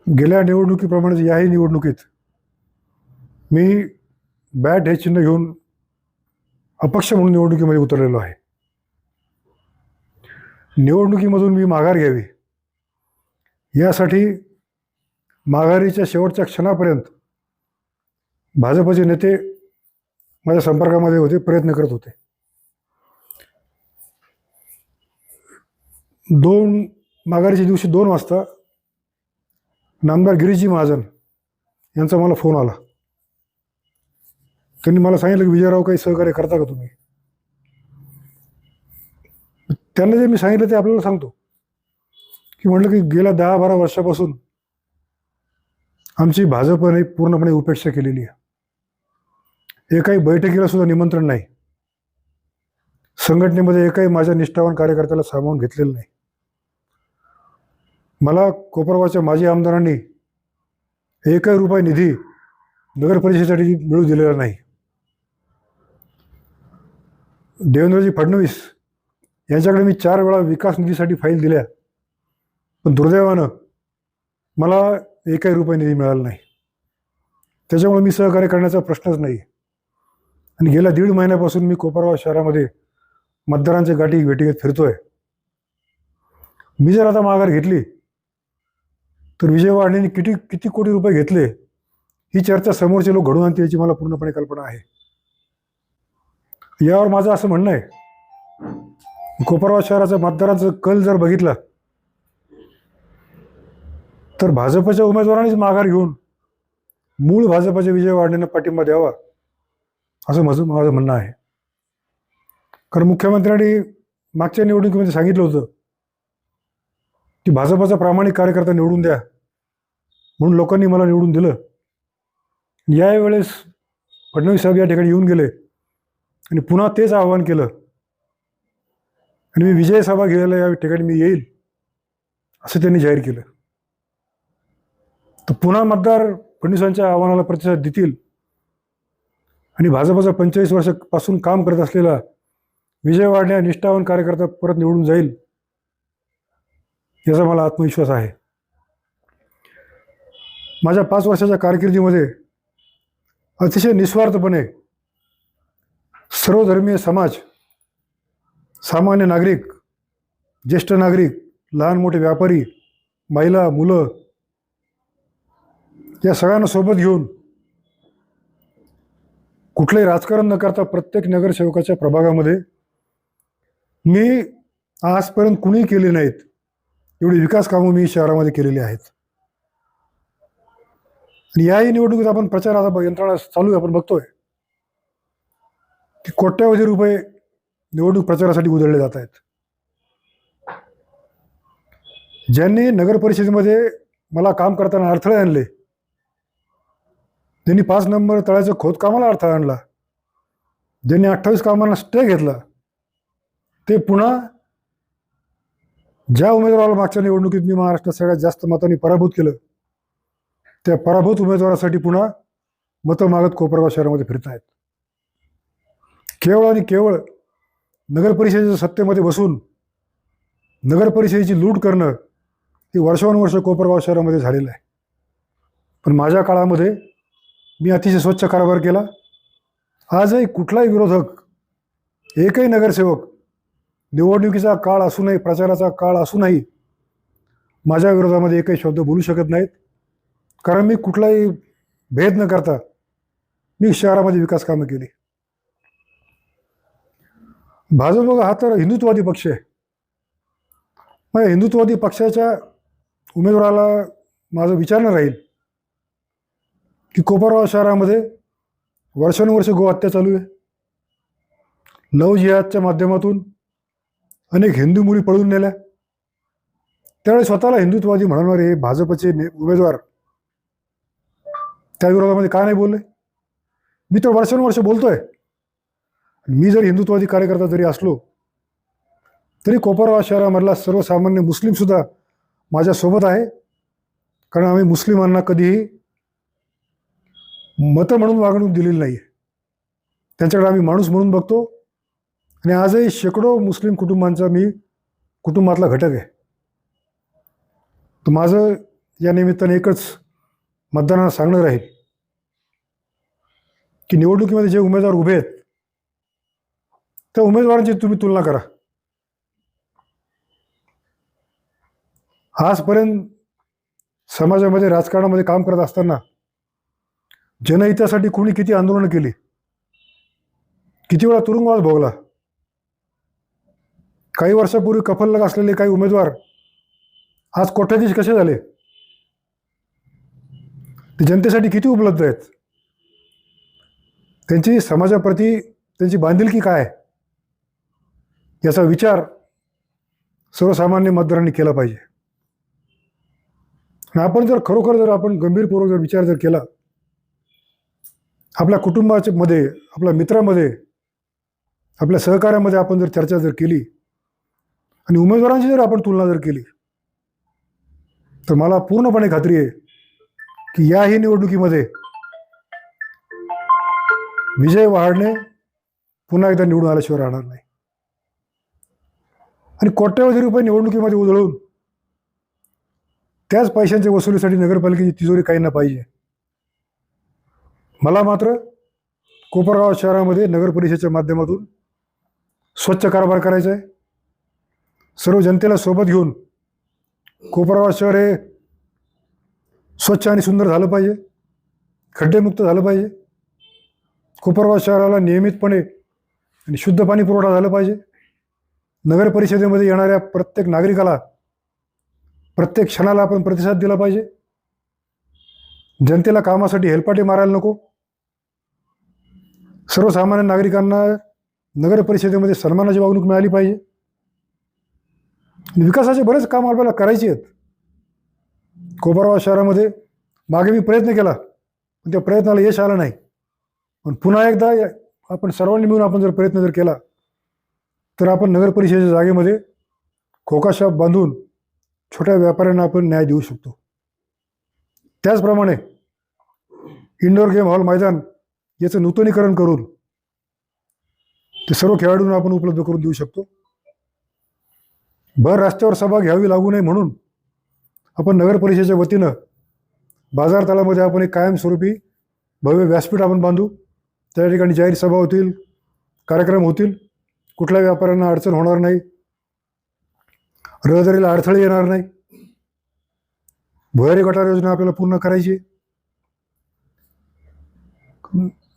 गेल्या निवडणुकीप्रमाणेच याही निवडणुकीत मी बॅट हे चिन्ह घेऊन अपक्ष म्हणून निवडणुकीमध्ये उतरलेलो आहे. निवडणुकीमधून मी माघार घ्यावी यासाठी माघारीच्या शेवटच्या क्षणापर्यंत भाजपचे नेते माझ्या संपर्कामध्ये होते, प्रयत्न करत होते. 2 माघारीच्या दिवशी 2 वाजता नामदार गिरीशजी महाजन यांचा मला फोन आला. त्यांनी मला सांगितलं की विजयराव काही सहकार्य करता का तुम्ही. त्यांना जे मी सांगितलं ते आपल्याला सांगतो की म्हटलं की गेल्या 10-12 वर्षापासून आमची भाजपने पूर्णपणे उपेक्षा केलेली आहे. एकाही बैठकीला सुद्धा निमंत्रण नाही. संघटनेमध्ये एकाही माझ्या निष्ठावान कार्यकर्त्याला सामावून घेतलेलं नाही. मला कोपरगावच्या माजी आमदारांनी एकही रुपये निधी नगर परिषदेसाठी मिळू दिलेला नाही. देवेंद्रजी फडणवीस यांच्याकडे मी 4 वेळा विकास निधीसाठी फाईल दिल्या, पण दुर्दैवानं मला एकही रुपये निधी मिळाला नाही. त्याच्यामुळे मी सहकार्य करण्याचा प्रश्नच नाही. आणि गेल्या 1.5 महिन्यापासून मी कोपरगाव शहरामध्ये मतदारांच्या गाठी भेटीत फिरतोय. मी जर आता माघार घेतली तर विजय वाढणेंनी किती कोटी रुपये घेतले ही चर्चा समोरचे लोक घडून आणतील याची मला पूर्णपणे कल्पना आहे. यावर माझं असं म्हणणं आहे, कोपरगाव शहराचा मतदारांचा कल जर बघितला तर भाजपच्या उमेदवारांनीच माघार घेऊन मूळ भाजपच्या विजय वाढणेंना पाठिंबा द्यावा असं माझं म्हणणं आहे. कारण मुख्यमंत्र्यांनी मागच्या निवडणुकीमध्ये सांगितलं होतं की भाजपचा प्रामाणिक कार्यकर्ता निवडून द्या, म्हणून लोकांनी मला निवडून दिलं. यावेळेस फडणवीस साहेब या ठिकाणी येऊन गेले आणि पुन्हा तेच आवाहन केलं आणि मी विजय सभा घ्यायला या ठिकाणी मी येईल असं त्यांनी जाहीर केलं. तर पुन्हा मतदार फडणवीसांच्या आव्हानाला प्रतिसाद देतील आणि भाजपचा 45 वर्षापासून काम करत असलेला विजय वाढणे निष्ठावान कार्यकर्ता परत निवडून जाईल याचा मला आत्मविश्वास आहे. माझ्या 5 वर्षाच्या कारकिर्दीमध्ये अतिशय निस्वार्थपणे सर्वधर्मीय समाज, सामान्य नागरिक, ज्येष्ठ नागरिक, लहान मोठे व्यापारी, महिला, मुलं या सगळ्यांना सोबत घेऊन कुठलंही राजकारण न करता प्रत्येक नगरसेवकाच्या प्रभागामध्ये मी आजपर्यंत कुणीही केली नाहीत एवढी विकास कामं मी शहरामध्ये केलेली आहेत. आणि याही निवडणुकीत आपण प्रचाराचा यंत्रणा चालू आहे, आपण बघतोय की कोट्यावधी रुपये निवडणूक प्रचारासाठी उधळले जात आहेत. ज्यांनी नगर परिषदेमध्ये मला काम करताना अडथळे आणले, ज्यांनी 5 नंबर तळ्याचं खोदकामाला अडथळा आणला, ज्यांनी 28 कामांना स्टे घेतला, ते पुन्हा ज्या उमेदवाराला मागच्या निवडणुकीत मी महाराष्ट्रात सगळ्यात जास्त मतांनी पराभूत केलं त्या पराभूत उमेदवारासाठी पुन्हा मतं मागत कोपरगाव शहरामध्ये फिरत आहेत. केवळ आणि केवळ नगर परिषदेच्या सत्तेमध्ये बसून नगर परिषदेची लूट करणं हे वर्षानुवर्ष कोपरगाव शहरामध्ये झालेलं आहे. पण माझ्या काळामध्ये मी अतिशय स्वच्छ कारभार केला. आजही कुठलाही विरोधक, एकही नगरसेवक निवडणुकीचा काळ असूनही, प्रचाराचा काळ असूनही माझ्या विरोधामध्ये एकही शब्द बोलू शकत नाहीत. कारण मी कुठलाही भेद न करता मी शहरामध्ये विकास कामं केली. भाजप हा तर हिंदुत्ववादी पक्ष आहे. मग हिंदुत्ववादी पक्षाच्या उमेदवाराला माझं विचारणं राहील की कोपरगाव शहरामध्ये वर्षानुवर्ष गोहत्या चालू आहे. लव जिहादच्या माध्यमातून अनेक हिंदू मुली पळून नेल्या. त्यावेळी स्वतःला हिंदुत्ववादी म्हणणारे भाजपचे उमेदवार त्या विरोधामध्ये का नाही बोलले. मी तर वर्षानुवर्ष बोलतोय. मी जर हिंदुत्ववादी कार्यकर्ता जरी असलो तरी कोपरगाव शहरामधला सर्वसामान्य मुस्लिमसुद्धा माझ्यासोबत आहे. कारण आम्ही मुस्लिमांना कधीही मतं म्हणून वागणूक दिलेली नाही आहे. त्यांच्याकडे आम्ही माणूस म्हणून बघतो. आणि आजही शेकडो मुस्लिम कुटुंबांचा मी कुटुंबातला घटक आहे. तर माझं या निमित्ताने एकच मतदारांना सांगणार आहे की निवडणुकीमध्ये जे उमेदवार उभे आहेत त्या उमेदवारांची तुम्ही तुलना करा. आजपर्यंत समाजामध्ये राजकारणामध्ये काम करत असताना जनहितासाठी कोणी किती आंदोलनं केली, किती वेळा तुरुंगवास भोगला. काही वर्षापूर्वी कफललग असलेले काही उमेदवार आज कोट्याधीश कसे झाले, ते जनतेसाठी किती उपलब्ध आहेत, त्यांची समाजाप्रती त्यांची बांधिलकी काय, याचा विचार सर्वसामान्य मतदारांनी केला पाहिजे. आणि आपण जर खरोखर जर आपण गंभीरपूर्वक जर विचार जर केला, आपल्या कुटुंबाच्या मध्ये, आपल्या मित्रामध्ये, आपल्या सहकार्यामध्ये आपण जर चर्चा जर केली आणि उमेदवारांची जर आपण तुलना जर केली, तर मला पूर्णपणे खात्री आहे की याही निवडणुकीमध्ये विजय वहाडणे पुन्हा एकदा निवडून आल्याशिवाय राहणार नाही. आणि कोट्यवधी रुपये निवडणुकीमध्ये उधळून त्याच पैशांच्या वसुलीसाठी नगरपालिकेची तिजोरी काहींना पाहिजे. मला मात्र कोपरगाव शहरामध्ये नगर परिषदेच्या माध्यमातून स्वच्छ कारभार करायचा आहे. सर्व जनतेला सोबत घेऊन कोपरगाव शहर हे स्वच्छ आणि सुंदर झालं पाहिजे, खड्डेमुक्त झालं पाहिजे. कोपरगाव शहराला नियमितपणे आणि शुद्ध पाणी पुरवठा झाला पाहिजे. नगर परिषदेमध्ये येणाऱ्या प्रत्येक नागरिकाला प्रत्येक क्षणाला आपण प्रतिसाद दिला पाहिजे. जनतेला कामासाठी हेलपाटे मारायला नको. सर्वसामान्य नागरिकांना नगर परिषदेमध्ये सन्मानाची वागणूक मिळाली पाहिजे. विकासाचे बरेच काम आपल्याला करायचे आहेत. कोपरगाव शहरामध्ये मागे मी प्रयत्न केला, पण त्या प्रयत्नाला यश आलं नाही. पण पुन्हा एकदा आपण सर्वांनी मिळून आपण जर प्रयत्न जर केला तर आपण नगर परिषदेच्या जागेमध्ये खोका शॉप बांधून छोट्या व्यापाऱ्यांना आपण न्याय देऊ शकतो. त्याचप्रमाणे इंडोर गेम हॉल मैदान याचं नूतनीकरण करून ते सर्व खेळाडूंना आपण उपलब्ध करून देऊ शकतो. भर रस्त्यावर सभा घ्यावी लागू नये म्हणून आपण नगर परिषदेच्या वतीनं बाजार तळामध्ये आपण एक कायमस्वरूपी भव्य व्यासपीठ आपण बांधू. त्या ठिकाणी जाहीर सभा होतील, कार्यक्रम होतील. कुठल्या व्यापाऱ्यांना अडचण होणार नाही, रहदारीला अडथळे येणार नाही. भुयारी गटार योजना आपल्याला पूर्ण करायची.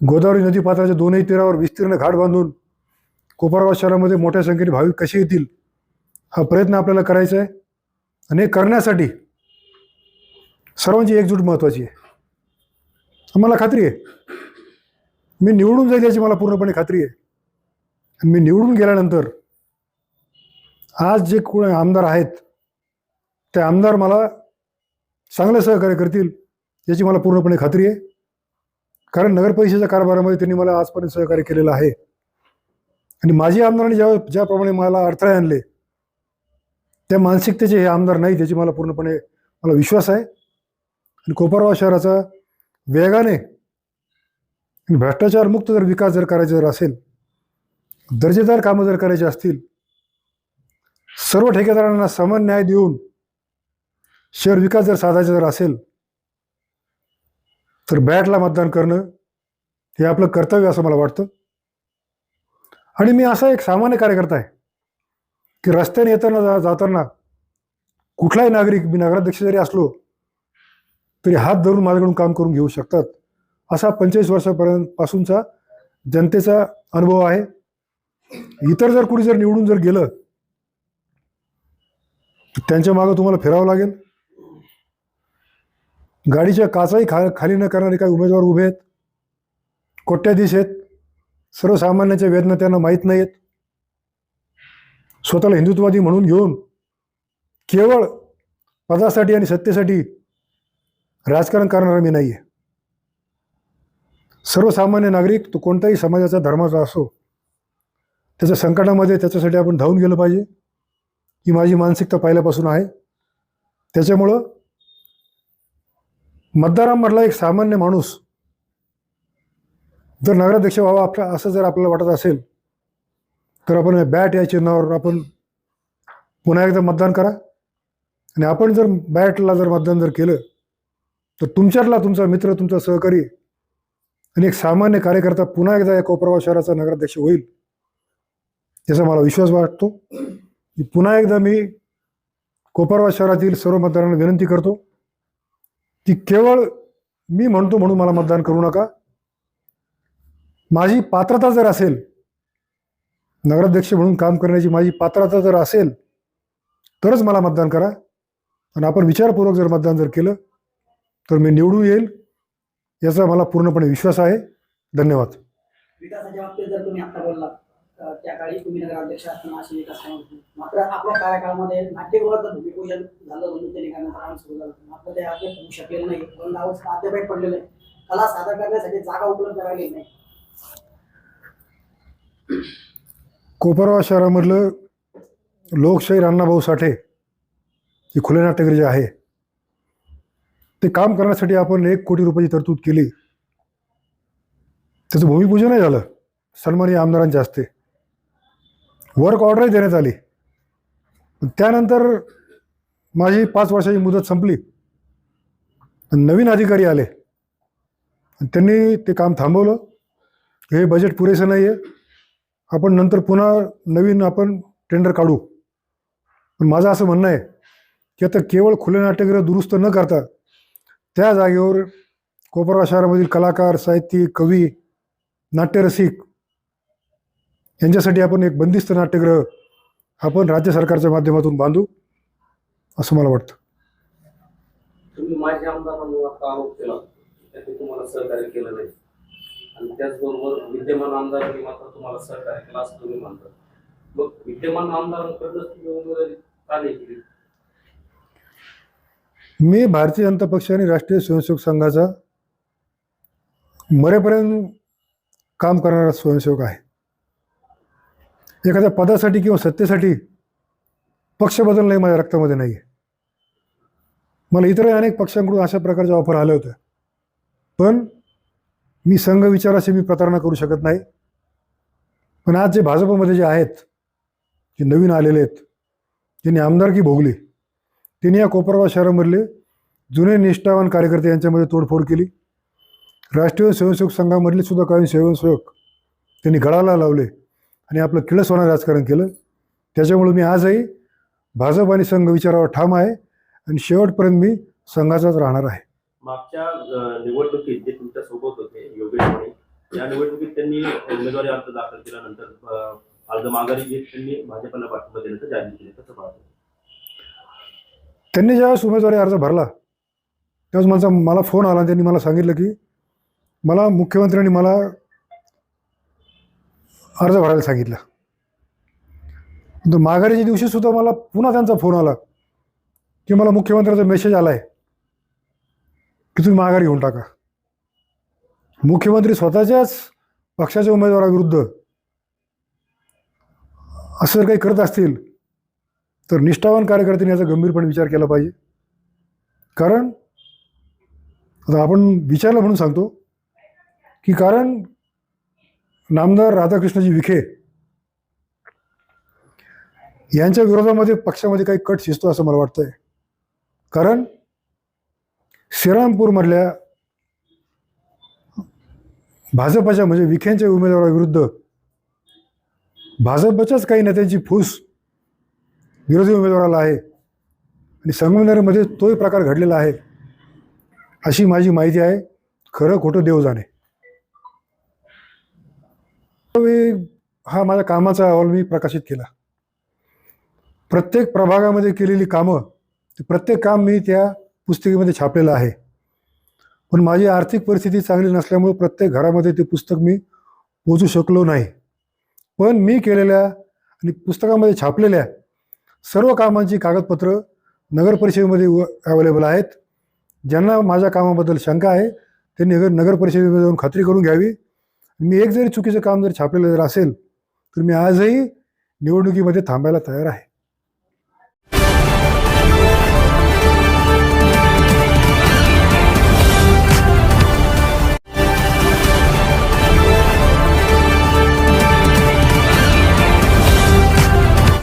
गोदावरी नदीपात्राच्या दोनही तीरावर विस्तीर्ण घाट बांधून कोपरगाव शहरामध्ये मोठ्या संख्येने भाविक कसे येतील हा प्रयत्न आपल्याला करायचा आहे. आणि हे करण्यासाठी सर्वांची एकजूट महत्त्वाची आहे. मला खात्री आहे मी निवडून जाईल याची मला पूर्णपणे खात्री आहे. आणि मी निवडून गेल्यानंतर आज जे कोण आमदार आहेत ते आमदार मला चांगलं सहकार्य करतील याची मला पूर्णपणे खात्री आहे. कारण नगरपरिषदेच्या कारभारामध्ये त्यांनी मला आजपर्यंत सहकार्य केलेलं आहे. आणि माझी आमदारांनी ज्याप्रमाणे मला अडथळे आणले त्या मानसिकतेचे हे आमदार नाही, त्याची मला पूर्णपणे मला विश्वास आहे. आणि कोपरगाव शहराचा वेगाने भ्रष्टाचार मुक्त जर विकास जर करायचा जर असेल, दर्जेदार कामं जर करायची असतील, सर्व ठेकेदारांना समान न्याय देऊन शहर विकास जर साधायचा जर असेल तर बॅटला मतदान करणं हे आपलं कर्तव्य असं मला वाटतं. आणि मी असा एक सामान्य कार्यकर्ता आहे की रस्त्याने येताना जाताना कुठलाही नागरिक, मी नगराध्यक्ष जरी असलो तरी हात धरून माझ्याकडून काम करून घेऊ शकतात. असा 45 वर्षापर्यंत पासूनचा जनतेचा अनुभव आहे. इतर जर कुणी जर निवडून जर गेलं तर त्यांच्या मागं तुम्हाला फिरावं लागेल. गाडीच्या काचाही खाली न करणारे काही उमेदवार उभे आहेत, कोट्याधीश आहेत. सर्वसामान्यांच्या वेदना त्यांना माहीत नाही आहेत. स्वतःला हिंदुत्ववादी म्हणून घेऊन केवळ पदासाठी आणि सत्तेसाठी राजकारण करणारा मी नाही आहे. सर्वसामान्य नागरिक तो कोणत्याही समाजाचा, धर्माचा असो, त्याच्या संकटामध्ये त्याच्यासाठी आपण धावून गेलं पाहिजे ही माझी मानसिकता पहिल्यापासून आहे. त्याच्यामुळं मतदारांमधला एक सामान्य माणूस जर नगराध्यक्ष व्हावा आपला असं जर आपल्याला वाटत असेल तर आपण बॅट या चिन्हावर आपण पुन्हा एकदा मतदान करा आणि आपण जर बॅटला जर मतदान जर केलं तर तुमच्यातला तुमचा मित्र, तुमचा सहकारी आणि एक सामान्य कार्यकर्ता पुन्हा एकदा या कोपरगाव शहराचा नगराध्यक्ष होईल याचा मला विश्वास वाटतो. पुन्हा एकदा मी कोपरगाव शहरातील सर्व मतदारांना विनंती करतो की केवळ मी म्हणतो म्हणून मला मतदान करू नका. माझी पात्रता जर असेल, नगराध्यक्ष म्हणून काम करण्याची माझी पात्रता जर असेल तरच मला मतदान करा. आणि आपण विचारपूर्वक जर मतदान जर केलं तर मी निवडून येईल याचा मला पूर्णपणे विश्वास आहे. धन्यवाद. विकासाच्या बाबतीत जर तुम्ही आता बोलला त्या काळी तुम्ही नगराध्यक्ष असताना अशी विकास कामं होती. मात्र आपल्या कार्यकाळामध्ये नाट्यगृहाचं भूमिपूजन झालं, बंदुकनी करण्याचं काम सुरू झालं. मात्र ते अद्याप होऊ शकलेलं नाही. बंद अवस्था अद्याप पडलेलं आहे. कला सादर करण्यासाठी जागा उपलब्ध राहिली नाही. कोपरगाव शहरामधलं लोकशाहीर अण्णाभाऊ साठे हे खुले नाट्यगृह जे आहे ते काम करण्यासाठी आपण 1 कोटी रुपयाची तरतूद केली. त्याचं भूमिपूजनही झालं सन्माननीय आमदारांच्या हस्ते. वर्क ऑर्डरही देण्यात आली. पण त्यानंतर माझी 5 वर्षाची मुदत संपली. नवीन अधिकारी आले आणि त्यांनी ते काम थांबवलं. हे बजेट पुरेसं नाही आहे, आपण नंतर पुन्हा नवीन आपण टेंडर काढू. पण माझं असं म्हणणं आहे की आता केवळ खुले नाट्यगृह दुरुस्त न करता त्या जागेवर कोपरगाव शहरामधील कलाकार, साहित्यिक, कवी, नाट्यरसिक यांच्यासाठी आपण एक बंदिस्त नाट्यगृह आपण राज्य सरकारच्या माध्यमातून बांधू असं मला वाटतं. तुम्ही माझ्या आमदारांवर आता आरोप केला त्यांनी तुम्हाला सहकार्य केलं नाही आणि त्याचबरोबर विद्यमान आमदारांनी मात्र तुम्हाला सहकार्य केलं असं तुम्ही म्हणता. मग विद्यमान आमदारांकडूनच तुम्ही उमेदवारी का नाही केली? मी भारतीय जनता पक्ष आणि राष्ट्रीय स्वयंसेवक संघाचा मरेपर्यंत काम करणारा स्वयंसेवक आहे. एखाद्या पदासाठी किंवा सत्तेसाठी पक्ष बदलणे माझ्या रक्तामध्ये नाही आहे. मला इतरही अनेक पक्षांकडून अशा प्रकारच्या ऑफर आल्या होत्या, पण मी संघ विचाराशी मी प्रतारणा करू शकत नाही. पण आज जे भाजपमध्ये जे आहेत, जे नवीन आलेले आहेत, ज्यांनी आमदारकी भोगली, त्यांनी या कोपरगाव शहरामधले जुने निष्ठावान कार्यकर्ते यांच्यामध्ये तोडफोड केली. राष्ट्रीय स्वयंसेवक संघामधले सुद्धा काही स्वयंसेवक त्यांनी गळाला लावले आणि आपलं किळसवाणं राजकारण केलं. त्याच्यामुळे मी आजही भाजप आणि संघ विचारावर ठाम आहे आणि शेवटपर्यंत मी संघाचाच राहणार आहे. मागच्या निवडणुकीत जे तुमच्या सोबत होते योगेश माने, या निवडणुकीत त्यांनी उमेदवारी अर्ज दाखल केल्यानंतर अर्ज माघारी घेत त्यांनी भाजपला पाठिंबा देण्याचं जाहीर केले. कसं पाहतो? त्यांनी ज्यावेळेस उमेदवारी अर्ज भरला त्यावेळेस मला फोन आला. त्यांनी मला सांगितलं की मला मुख्यमंत्र्यांनी मला अर्ज भरायला सांगितलं. तर माघारीच्या दिवशी सुद्धा मला पुन्हा त्यांचा फोन आला की मला मुख्यमंत्र्यांचा मेसेज आला आहे की तुम्ही माघारी घेऊन टाका. मुख्यमंत्री स्वतःच्याच पक्षाच्या उमेदवाराविरुद्ध असं जर काही करत असतील तर निष्ठावान कार्यकर्त्यांनी याचा गंभीरपणे विचार केला पाहिजे. कारण आता आपण विचारलं म्हणून सांगतो की कारण नामदार राधाकृष्णजी विखे यांच्या विरोधामध्ये पक्षामध्ये काही कट शिजतो असं मला वाटतंय. कारण श्रीरामपूरमधल्या भाजपच्या म्हणजे विखेंच्या उमेदवाराविरुद्ध भाजपच्याच काही नेत्यांची फूस विरोधी उमेदवाराला आहे आणि संगमनेरमध्ये तोही प्रकार घडलेला आहे अशी माझी माहिती आहे. खरं खोटं देव जाणे. हा माझ्या कामाचा अहवाल मी प्रकाशित केला. प्रत्येक प्रभागामध्ये केलेली कामं, प्रत्येक काम मी त्या पुस्तिकेमध्ये छापलेलं आहे. पण माझी आर्थिक परिस्थिती चांगली नसल्यामुळे प्रत्येक घरामध्ये ते पुस्तक मी पोचू शकलो नाही. पण मी केलेल्या आणि पुस्तकामध्ये छापलेल्या सर्व कामांची कागदपत्र नगर परिषदेमध्ये अवेलेबल आहेत. ज्यांना माझ्या कामाबद्दल शंका आहे त्यांनी नगर परिषदेमध्ये जाऊन खात्री करून घ्यावी. मी एक जरी चुकीचं काम जर छापलेलं जर असेल तर मी आजही निवडणुकीमध्ये थांबायला तयार आहे.